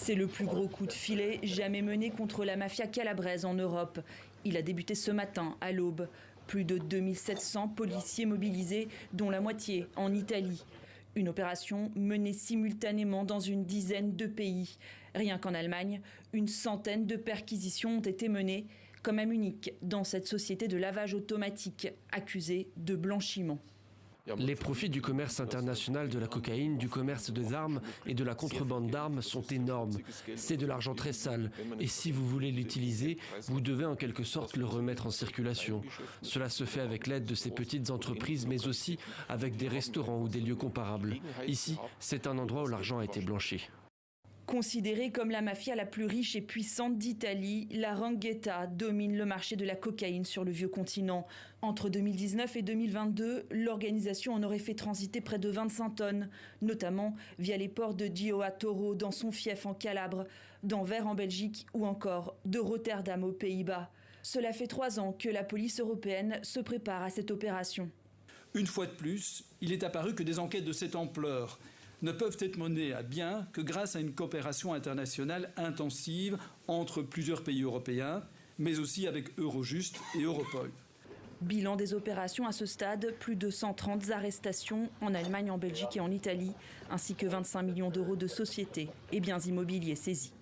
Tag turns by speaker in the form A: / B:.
A: C'est le plus gros coup de filet jamais mené contre la mafia calabraise en Europe. Il a débuté ce matin à l'aube. Plus de 2700 policiers mobilisés, dont la moitié en Italie. Une opération menée simultanément dans une dizaine de pays. Rien qu'en Allemagne, une centaine de perquisitions ont été menées, comme à Munich, dans cette société de lavage automatique accusée de blanchiment.
B: Les profits du commerce international de la cocaïne, du commerce des armes et de la contrebande d'armes sont énormes. C'est de l'argent très sale. Et si vous voulez l'utiliser, vous devez en quelque sorte le remettre en circulation. Cela se fait avec l'aide de ces petites entreprises, mais aussi avec des restaurants ou des lieux comparables. Ici, c'est un endroit où l'argent a été blanchi.
A: Considérée comme la mafia la plus riche et puissante d'Italie, la 'Ndrangheta domine le marché de la cocaïne sur le vieux continent. Entre 2019 et 2022, l'organisation en aurait fait transiter près de 25 tonnes, notamment via les ports de Gioia Tauro dans son fief en Calabre, d'Anvers en Belgique ou encore de Rotterdam aux Pays-Bas. Cela fait 3 ans que la police européenne se prépare à cette opération.
C: Une fois de plus, il est apparu que des enquêtes de cette ampleur ne peuvent être menées à bien que grâce à une coopération internationale intensive entre plusieurs pays européens, mais aussi avec Eurojust et Europol.
A: Bilan des opérations à ce stade, plus de 130 arrestations en Allemagne, en Belgique et en Italie, ainsi que 25 millions d'euros de sociétés et biens immobiliers saisis.